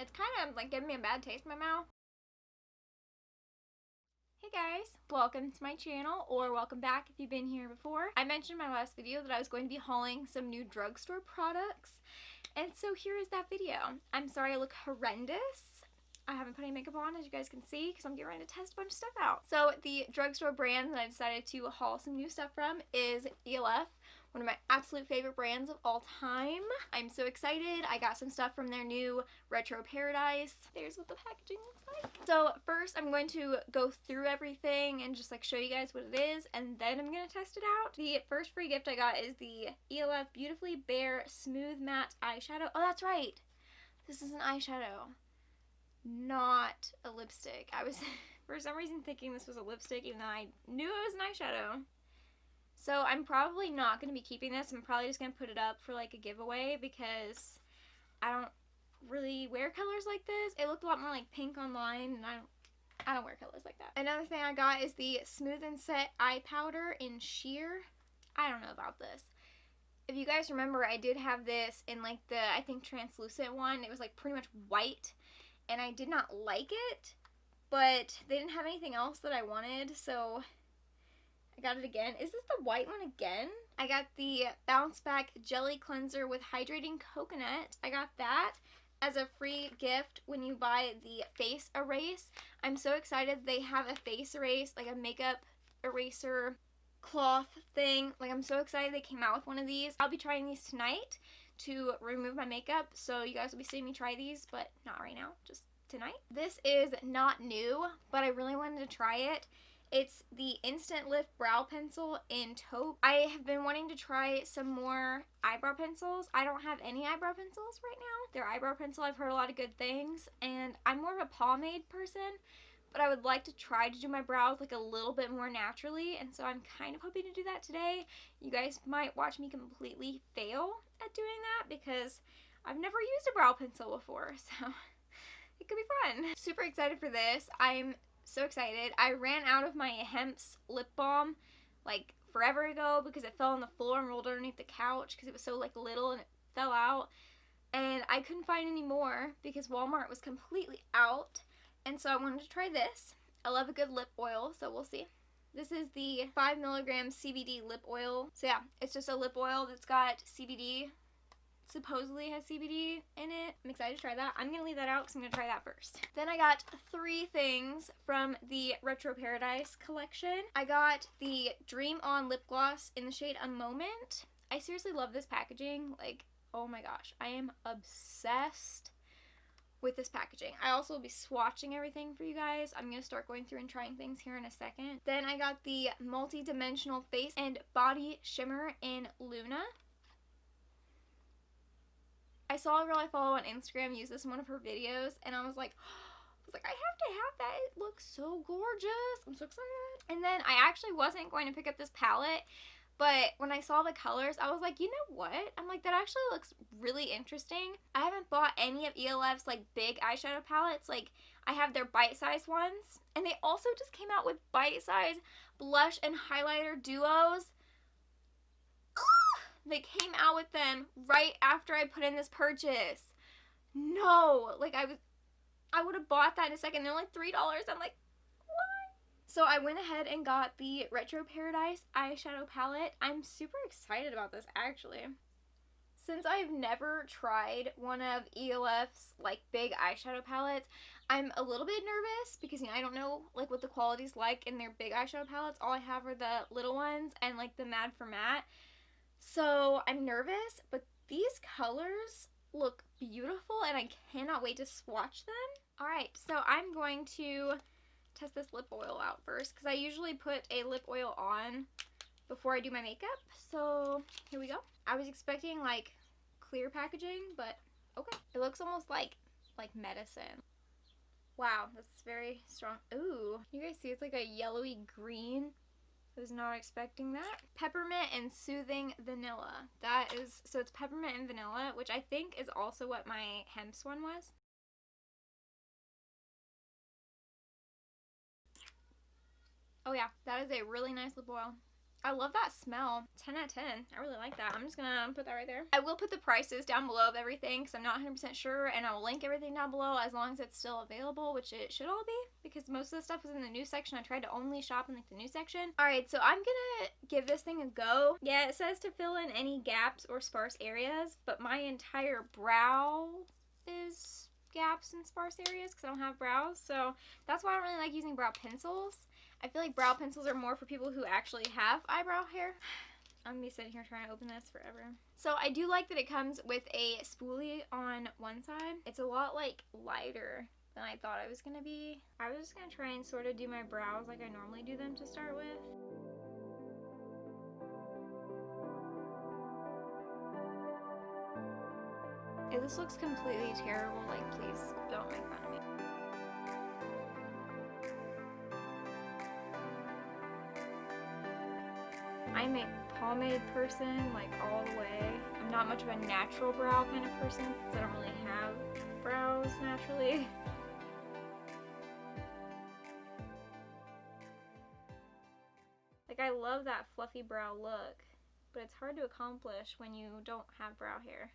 It's kind of like giving me a bad taste in my mouth. Hey guys, welcome to my channel, or welcome back if you've been here before. I mentioned in my last video that I was going to be hauling some new drugstore products, and so here is that video. I'm sorry I look horrendous. I haven't put any makeup on, as you guys can see, because I'm getting ready to test a bunch of stuff out. So the drugstore brand that I decided to haul some new stuff from is e.l.f, one of my absolute favorite brands of all time. I'm so excited. I got some stuff from their new Retro Paradise. There's what the packaging looks like. So first I'm going to go through everything and just like show you guys what it is, and then I'm going to test it out. The first free gift I got is the e.l.f Beautifully Bare Smooth Matte Eyeshadow. Oh, that's right. This is an eyeshadow, not a lipstick. I was for some reason thinking this was a lipstick, even though I knew it was an eyeshadow. So I'm probably not going to be keeping this. I'm probably just going to put it up for like a giveaway because I don't really wear colors like this. It looked a lot more like pink online, and I don't wear colors like that. Another thing I got is the Smooth and Set Eye Powder in Sheer. I don't know about this. If you guys remember, I did have this in like the, I think, translucent one. It was like pretty much white, and I did not like it, but they didn't have anything else that I wanted, so I got it again. Is this the white one again? I got the Bounce Back Jelly Cleanser with Hydrating Coconut. I got that as a free gift when you buy the face erase. I'm so excited they have a face erase, like a makeup eraser cloth thing. Like, I'm so excited they came out with one of these. I'll be trying these tonight to remove my makeup, so you guys will be seeing me try these, but not right now, just tonight. This is not new, but I really wanted to try it. It's the Instant Lift Brow Pencil in Taupe. I have been wanting to try some more eyebrow pencils. I don't have any eyebrow pencils right now. Their eyebrow pencil, I've heard a lot of good things, and I'm more of a pomade person, but I would like to try to do my brows like a little bit more naturally, and so I'm kind of hoping to do that today. You guys might watch me completely fail at doing that because I've never used a brow pencil before, so it could be fun. Super excited for this. I'm so excited. I ran out of my Hemp's lip balm like forever ago because it fell on the floor and rolled underneath the couch because it was so like little and it fell out, and I couldn't find any more because Walmart was completely out, and so I wanted to try this. I love a good lip oil, so we'll see. This is the 5 mg CBD lip oil. So yeah, it's just a lip oil that's got CBD. Supposedly has CBD in it. I'm excited to try that. I'm going to leave that out because I'm going to try that first. Then I got 3 things from the Retro Paradise collection. I got the Dream On lip gloss in the shade A Moment. I seriously love this packaging. Like, oh my gosh. I am obsessed with this packaging. I also will be swatching everything for you guys. I'm going to start going through and trying things here in a second. Then I got the Multi-Dimensional Face and Body Shimmer in Luna. I saw a girl I follow on Instagram use this in one of her videos, and I was like, I have to have that. It looks so gorgeous. I'm so excited. And then I actually wasn't going to pick up this palette, but when I saw the colors, I was like, you know what? I'm like, that actually looks really interesting. I haven't bought any of e.l.f's like big eyeshadow palettes. Like, I have their bite-sized ones, and they also just came out with bite-sized blush and highlighter duos. They came out with them right after I put in this purchase. No, like I would have bought that in a second. They're like $3. I'm like, why? So I went ahead and got the Retro Paradise eyeshadow palette. I'm super excited about this actually. Since I've never tried one of e.l.f's like big eyeshadow palettes, I'm a little bit nervous because, you know, I don't know like what the quality's like in their big eyeshadow palettes. All I have are the little ones and like the Mad for Matte. So I'm nervous, but these colors look beautiful and I cannot wait to swatch them. Alright, so I'm going to test this lip oil out first because I usually put a lip oil on before I do my makeup. So here we go. I was expecting like clear packaging, but okay. It looks almost like medicine. Wow, that's very strong. Ooh, you guys see it's like a yellowy green. I was not expecting that. Peppermint and Soothing Vanilla. That is, so it's peppermint and vanilla, which I think is also what my Hemp's one was. Oh yeah, that is a really nice lip oil. I love that smell. 10 out of 10. I really like that. I'm just gonna put that right there. I will put the prices down below of everything because I'm not 100% sure, and I will link everything down below as long as it's still available, which it should all be because most of the stuff was in the news section. I tried to only shop in like the news section. Alright, so I'm gonna give this thing a go. Yeah, it says to fill in any gaps or sparse areas, but my entire brow is gaps and sparse areas because I don't have brows, so that's why I don't really like using brow pencils. I feel like brow pencils are more for people who actually have eyebrow hair. I'm gonna be sitting here trying to open this forever. So I do like that it comes with a spoolie on one side. It's a lot like lighter than I thought it was gonna be. I was just gonna try and sort of do my brows like I normally do them to start with. If this looks completely terrible, like please don't make fun of me. I'm a pomade person, like all the way. I'm not much of a natural brow kind of person because I don't really have brows naturally. Like I love that fluffy brow look, but it's hard to accomplish when you don't have brow hair.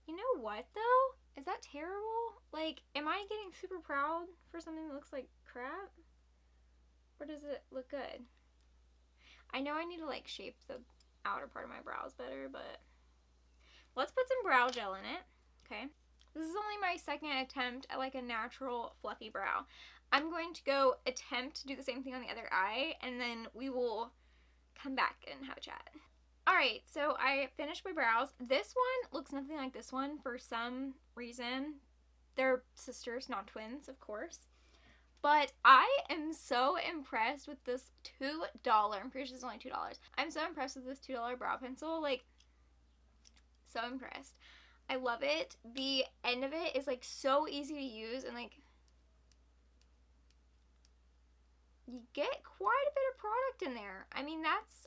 You know what though? Is that terrible? Like, am I getting super proud for something that looks like crap? Or does it look good? I know I need to like shape the outer part of my brows better, but let's put some brow gel in it. Okay. This is only my second attempt at like a natural fluffy brow. I'm going to go attempt to do the same thing on the other eye, and then we will come back and have a chat. Alright, so I finished my brows. This one looks nothing like this one for some reason. They're sisters, not twins, of course. But I am so impressed with this $2. I'm pretty sure it's only $2. I'm so impressed with this $2 brow pencil. Like, so impressed. I love it. The end of it is like so easy to use, and like you get quite a bit of product in there. I mean, that's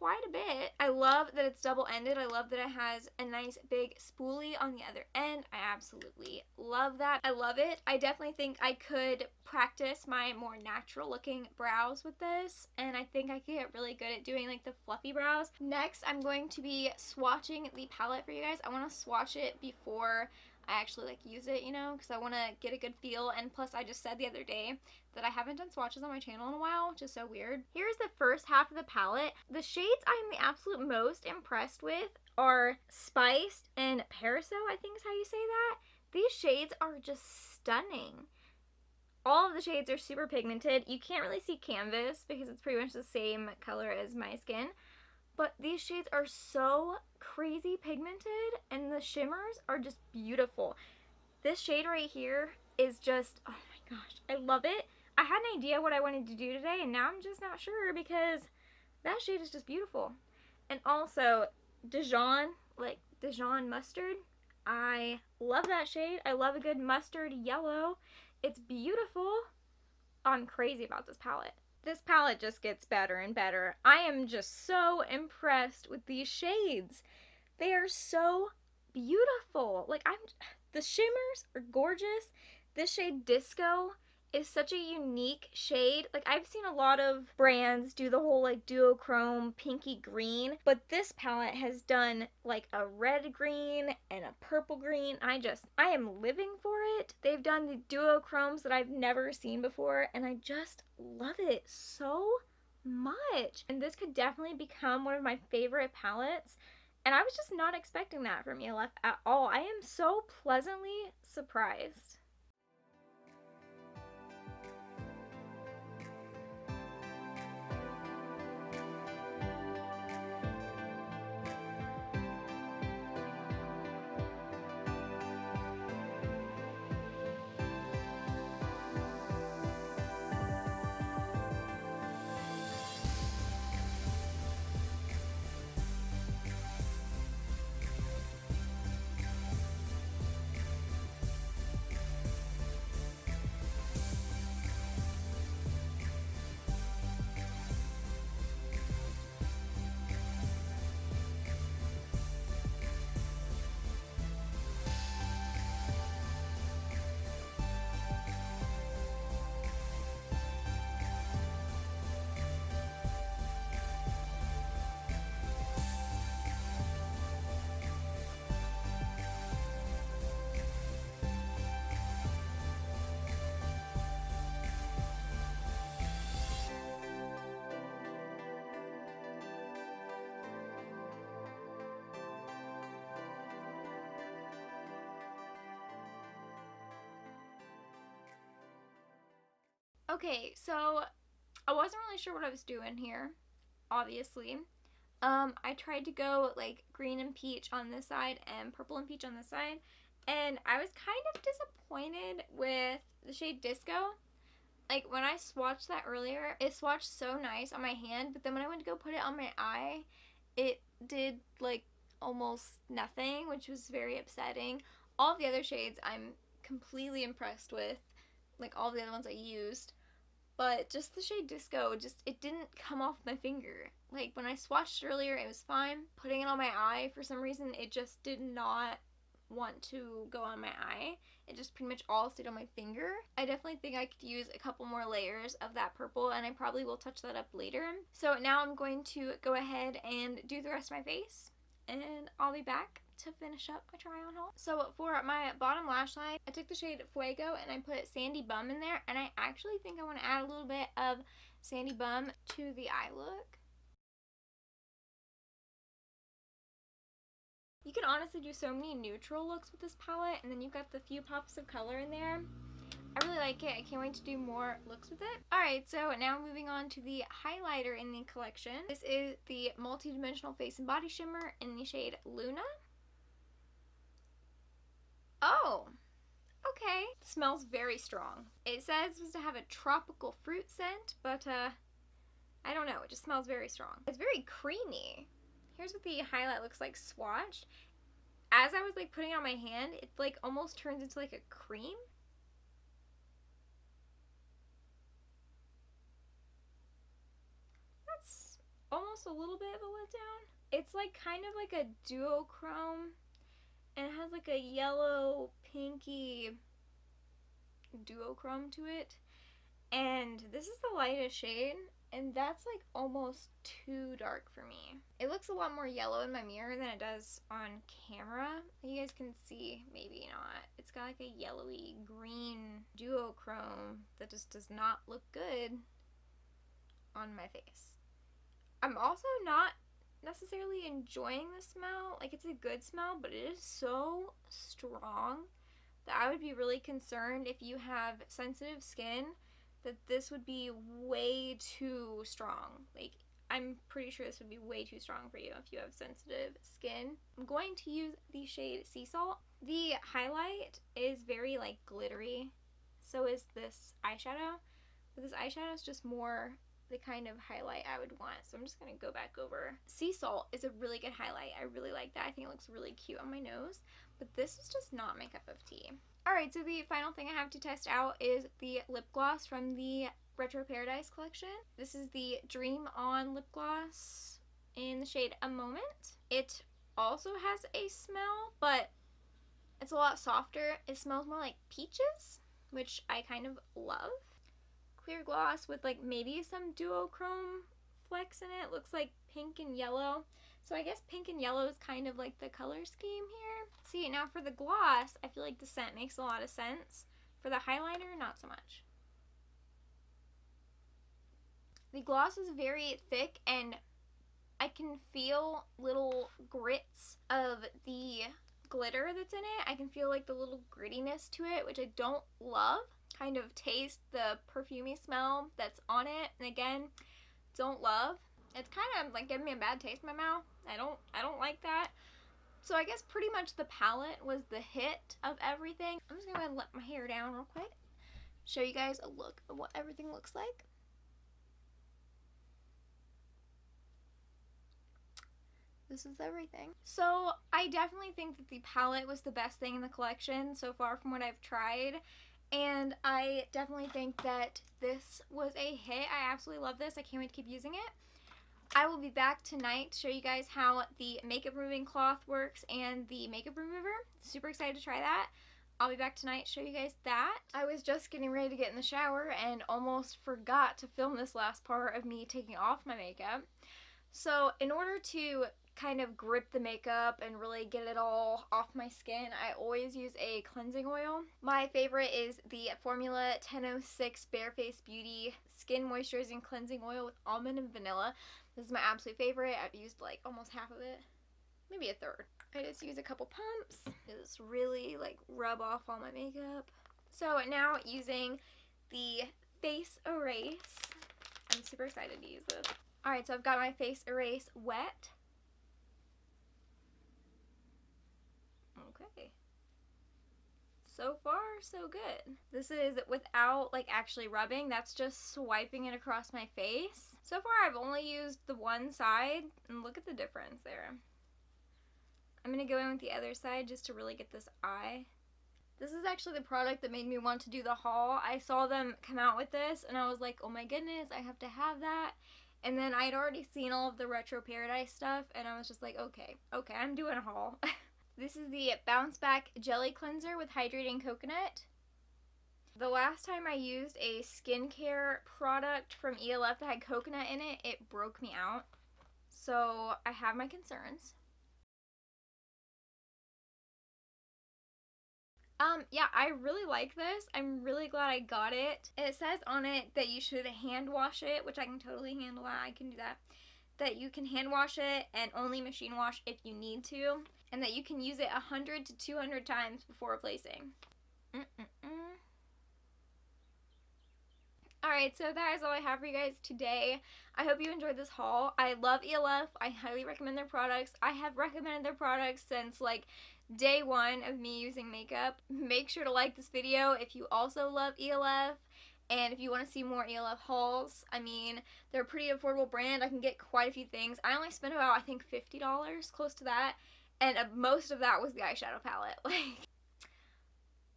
quite a bit. I love that it's double-ended. I love that it has a nice big spoolie on the other end. I absolutely love that. I love it. I definitely think I could practice my more natural looking brows with this, and I think I could get really good at doing like the fluffy brows. Next, I'm going to be swatching the palette for you guys. I want to swatch it before I actually like use it, you know, because I want to get a good feel. And plus I just said the other day that I haven't done swatches on my channel in a while, which is so weird. Here's the first half of the palette. The shades I'm the absolute most impressed with are Spiced and Parasol, I think is how you say that. These shades are just stunning. All of the shades are super pigmented. You can't really see canvas because it's pretty much the same color as my skin. But these shades are so crazy pigmented, and the shimmers are just beautiful. This shade right here is just, oh my gosh, I love it. I had an idea what I wanted to do today, and now I'm just not sure because that shade is just beautiful. And also, Dijon, like Dijon mustard, I love that shade. I love a good mustard yellow. It's beautiful. I'm crazy about this palette. This palette just gets better and better. I am just so impressed with these shades. They are so beautiful. Like, the shimmers are gorgeous. This shade Disco is such a unique shade. Like, I've seen a lot of brands do the whole like duochrome pinky green, but this palette has done like a red green and a purple green. I am living for it. They've done the duochromes that I've never seen before, and I just love it so much. And this could definitely become one of my favorite palettes, and I was just not expecting that from e.l.f. at all. I am so pleasantly surprised. Okay, so I wasn't really sure what I was doing here, obviously. I tried to go like green and peach on this side and purple and peach on this side, and I was kind of disappointed with the shade Disco. Like when I swatched that earlier, it swatched so nice on my hand, but then when I went to go put it on my eye, it did like almost nothing, which was very upsetting. All the other shades I'm completely impressed with, like all the other ones I used. But just the shade Disco, just it didn't come off my finger. Like when I swatched earlier, it was fine. Putting it on my eye, for some reason, it just did not want to go on my eye. It just pretty much all stayed on my finger. I definitely think I could use a couple more layers of that purple, and I probably will touch that up later. So now I'm going to go ahead and do the rest of my face, and I'll be back to finish up my try on haul. So for my bottom lash line, I took the shade Fuego and I put Sandy Bum in there, and I actually think I want to add a little bit of Sandy Bum to the eye look. You can honestly do so many neutral looks with this palette, and then you've got the few pops of color in there. I really like it. I can't wait to do more looks with it. Alright, so now moving on to the highlighter in the collection. This is the Multi-Dimensional Face and Body Shimmer in the shade Luna. Oh, okay. It smells very strong. It says it's supposed to have a tropical fruit scent, but I don't know. It just smells very strong. It's very creamy. Here's what the highlight looks like swatched. As I was like putting it on my hand, it like almost turns into like a cream. That's almost a little bit of a letdown. It's like kind of like a duochrome, and it has like a yellow pinky duochrome to it, and this is the lightest shade, and that's like almost too dark for me. It looks a lot more yellow in my mirror than it does on camera. You guys can see, maybe not. It's got like a yellowy green duochrome that just does not look good on my face. I'm also not necessarily enjoying the smell. Like, it's a good smell, but it is so strong that I would be really concerned if you have sensitive skin that this would be way too strong. Like, I'm pretty sure this would be way too strong for you if you have sensitive skin. I'm going to use the shade Sea Salt. The highlight is very like glittery. So is this eyeshadow. But this eyeshadow is just more the kind of highlight I would want. So I'm just going to go back over. Sea Salt is a really good highlight. I really like that. I think it looks really cute on my nose. But this is just not my cup of tea. Alright, so the final thing I have to test out is the lip gloss from the Retro Paradise collection. This is the Dream On lip gloss in the shade A Moment. It also has a smell, but it's a lot softer. It smells more like peaches, which I kind of love. Clear gloss with like maybe some duochrome flecks in it. Looks like pink and yellow. So I guess pink and yellow is kind of like the color scheme here. See, now for the gloss, I feel like the scent makes a lot of sense. For the highlighter, not so much. The gloss is very thick, and I can feel little grits of the glitter that's in it. I can feel like the little grittiness to it, which I don't love. Kind of taste the perfumey smell that's on it, and again, don't love. It's kind of like giving me a bad taste in my mouth. I don't like that. So I guess pretty much the palette was the hit of everything. I'm just gonna go ahead and let my hair down real quick. Show you guys a look of what everything looks like. This is everything. So I definitely think that the palette was the best thing in the collection so far from what I've tried. And I definitely think that this was a hit. I absolutely love this. I can't wait to keep using it. I will be back tonight to show you guys how the makeup removing cloth works and the makeup remover. Super excited to try that. I'll be back tonight to show you guys that. I was just getting ready to get in the shower and almost forgot to film this last part of me taking off my makeup. So in order to kind of grip the makeup and really get it all off my skin, I always use a cleansing oil. My favorite is the Formula 1006 Barefaced Beauty Skin Moisturizing Cleansing Oil with almond and vanilla. This is my absolute favorite. I've used like almost half of it, maybe a third. I just use a couple pumps. Just really like rub off all my makeup. So now using the face erase. I'm super excited to use this. Alright, so I've got my face erase wet. Okay. So far, so good. This is without like actually rubbing. That's just swiping it across my face. So far, I've only used the one side, and look at the difference there. I'm gonna go in with the other side just to really get this eye. This is actually the product that made me want to do the haul. I saw them come out with this, and I was like, oh my goodness, I have to have that. And then I'd already seen all of the Retro Paradise stuff, and I was just like, okay, I'm doing a haul. This is the Bounce Back Jelly Cleanser with Hydrating Coconut. The last time I used a skincare product from e.l.f. that had coconut in it, it broke me out. So I have my concerns. Yeah, I really like this. I'm really glad I got it. It says on it that you should hand wash it, which I can totally handle that. I can do that. That you can hand wash it and only machine wash if you need to. And that you can use it 100 to 200 times before replacing. Alright, so that is all I have for you guys today. I hope you enjoyed this haul. I love e.l.f. I highly recommend their products. I have recommended their products since like day one of me using makeup. Make sure to like this video if you also love e.l.f. And if you want to see more e.l.f. hauls. I mean, they're a pretty affordable brand. I can get quite a few things. I only spent about, I think, $50, close to that. And most of that was the eyeshadow palette. Like,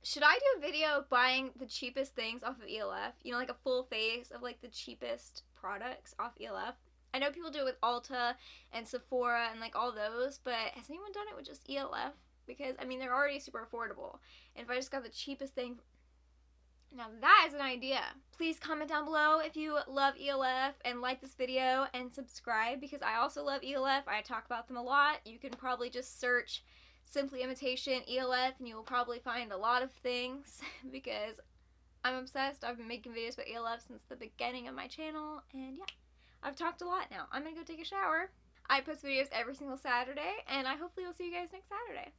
should I do a video of buying the cheapest things off of e.l.f.? You know, like a full face of like the cheapest products off e.l.f.? I know people do it with Ulta and Sephora and like all those, but has anyone done it with just e.l.f.? Because, I mean, they're already super affordable. And if I just got the cheapest thing... Now that is an idea. Please comment down below if you love e.l.f. and like this video and subscribe because I also love e.l.f. I talk about them a lot. You can probably just search simply Emmatation e.l.f. and you will probably find a lot of things because I'm obsessed. I've been making videos about e.l.f. since the beginning of my channel and yeah, I've talked a lot now. I'm gonna go take a shower. I post videos every single Saturday and I hopefully will see you guys next Saturday.